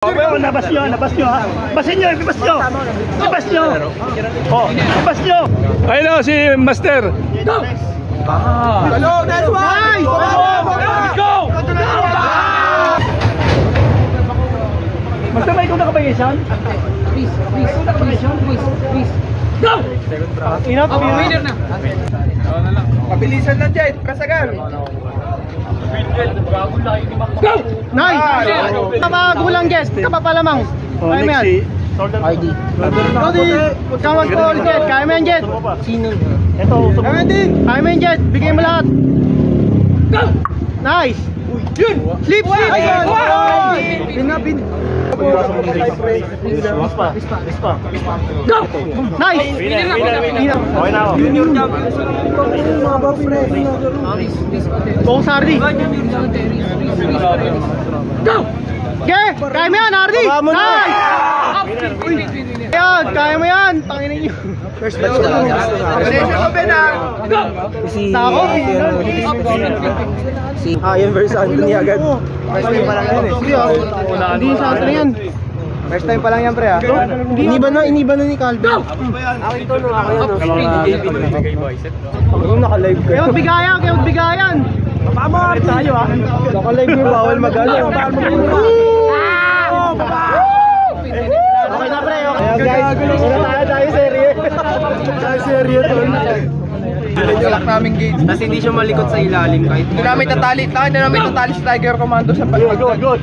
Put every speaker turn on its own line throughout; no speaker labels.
Nabas nyo ha. Basin nyo, ibas nyo. Ibas nyo. Oh, ibas nyo.
Ayun o, si Master.
Go!
Hello, that's why!
Let's go! Master, may ikaw nakapagisyon?
Please.
Go! Inap,
Winner na.
Pabilisan na dyan, kasagal.
Go!
Nice!
Kapagulang guest, kapapalamang. Kaya mo yan.
RD.
Rodi, huwag kang mag-call Jet. Kaya mo yan Jet. Sino?
Ito, usap.
Kaya din. Kaya mo yan Jet. Bigay mo lahat.
Go!
Nice. Yun! Slip!
Pinapin.
Ispa.
Go! Nice!
Winner. Okay na ako.
Buong Sardi. Go! Okay! Kaya mo yan Hardy! Nice! Ayan! Kaya mo yan! Tanginin nyo.
First batch na lang.
Go!
Tako?
Yan versus Anthony agad. First time pa lang yan eh.
Hindi sa atin yan.
First time pa lang yan pre ha. Iniba na ni Calvin.
Go!
Akin to no, ako yan no. Yung naka-live
Kaya
ka.
magbigayan! Kaya magbigayan!
Papalit tayo ha.
Naka-live yung bawal mag-ano.
Okay na pre, okay.
Kaya guys, wala tayo serye. Tayo serye to. Ilak namin gate. Tapos hindi siya malikot sa ilalim kahit. Hindi namin tatali sa Tiger Commando sa pagkakot.
Good.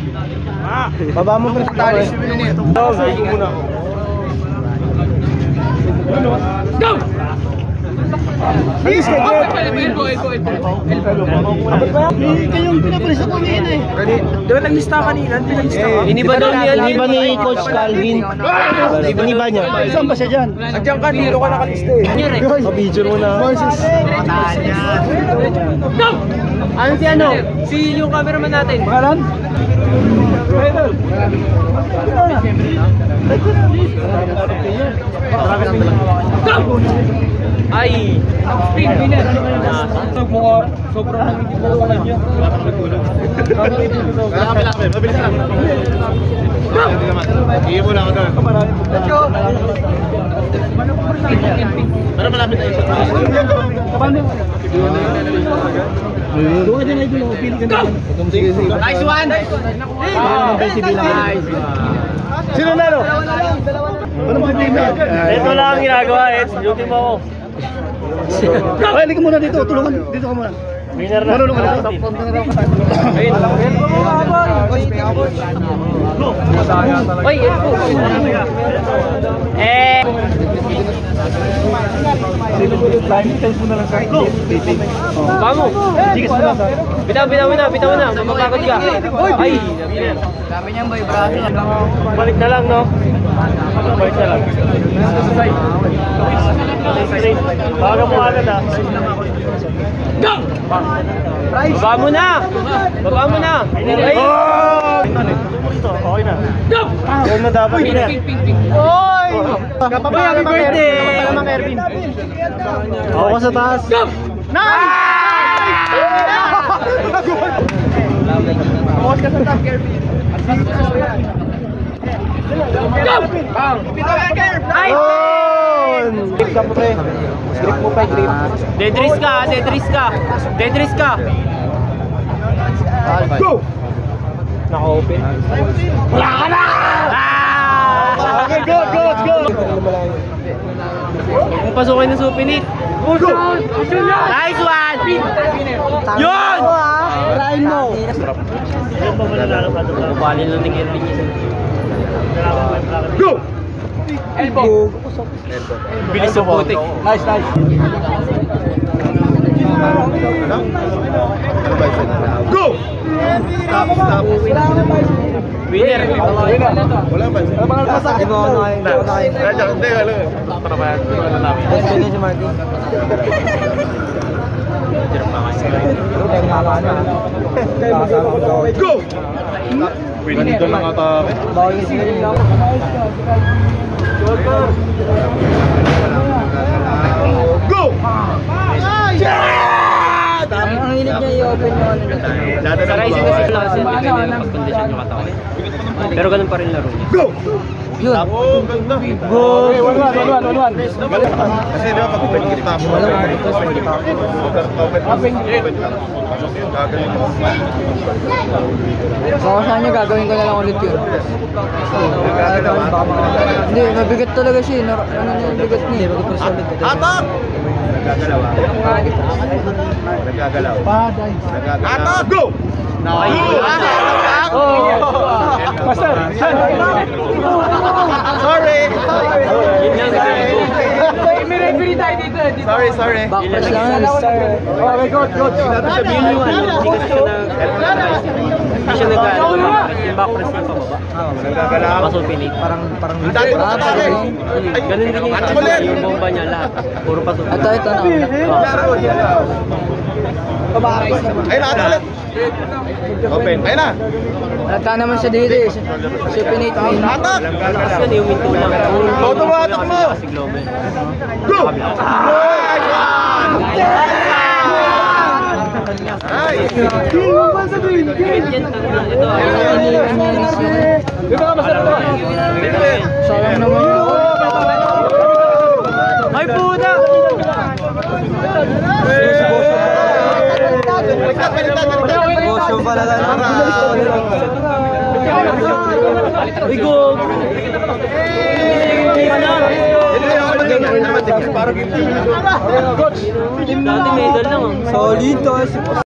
Baba mo pa tatali.
Go!
Please,
Kayong pinapalis ako ngayon eh.
Di ba naglista kanina?
Iniba daw niya, iniba ni Coach Calvin. Iniba niya.
Saan ba siya dyan?
Nandiyan ka, dito ka nakalista eh. Mabidyo mo na.
Go!
Ano si ano?
Si yung cameraman natin.
Pangalan? Go!
Ay!
Speed winner.
Sobrang hindi mo alam niya. Mabilis lang. Hindi mo lang ako doon.
Let's go!
Para malapit tayo sa paano? Doon din ay dulo, pili ka na.
Nice one!
Nice. Sino nalo? Ano ba team na? Ito lang ang ginagawa, duty mo ako. Ay, halika muna dito, tulungan dito ka muna. Winner na. Marunong ka na.
Oy,
Vamos.
bitaw na. Mamakakot ka. Ay,
Dami niyang vibrato.
Balik na lang, no? Balik na lang. Baga mo agad, ha? Go!
baba mo na. Ay,
Okay na. Go!
Yan na dapat yun eh.
Oy! Kapapalamang Ervin. Kapapalamang Ervin.
Ako sa taas.
Go!
Nice!
Bawas ka sa top, Kervin.
Go!
Bitaw yan, Kerv! Grip ka po pre. Grip mo pa, grip.
Dedris ka.
Go! Naka-open.
Wala ka na! Okay, good.
Kung pasukin ng supinit.
Go!
Nice one! Yun!
Try mo.
Kubalin lang ni Kervin.
Go!
Elbow.
Bilis sa putik.
Nice.
Go! Stop.
Winner.
Wala pa.
Ito ano ay.
Hindi, wala. Para ba? Wala namin.
Pwede si Marty.
Go! Ganito lang ata.
Bawal yung sigarin lang.
Go!
Ang
gilid niya i-open mo ano na.
Sa Rising kasi sila kasi depende ng pag-condition ng katawan. Pero ganun pa rin laro niya.
Go!
Yun.
Go! 1-1.
Kasi di ba pag open kita mo?
Wala mo dito sa dito.
Open ka. Gagaling mo.
Kung saan niya gagawin ko na lang ulit yun. Hindi, mabigat talaga siya. Ano niya yung bigat niya?
Atak! Nagagalaw ah. Nagagalaw. Atak! Go!
Master!
Sorry! Sorry.
Backpress lang yan.
Okay, coach.
Yun yung hindi kasi siya hindi siya nag-ano. Yung backpress niya pababa.
Nagagalaw.
Pasulpinate.
Parang
Dati mo tatali.
Ganun din yung bomba niya lahat. Puro pasulpinate.
ito na.
Ayun na, ulit. Open. Ayun na.
Nagka naman siya dito eh. Supinate mo yun.
Atak!
Kasi yun yung minto lang.
Auto mo, atak mo!
Kasi Globe.
Go! Ay!
Sayang naman yun.
Ay puta!
Boso pala na.
Uy, go! Dati medal lang.
Solid to.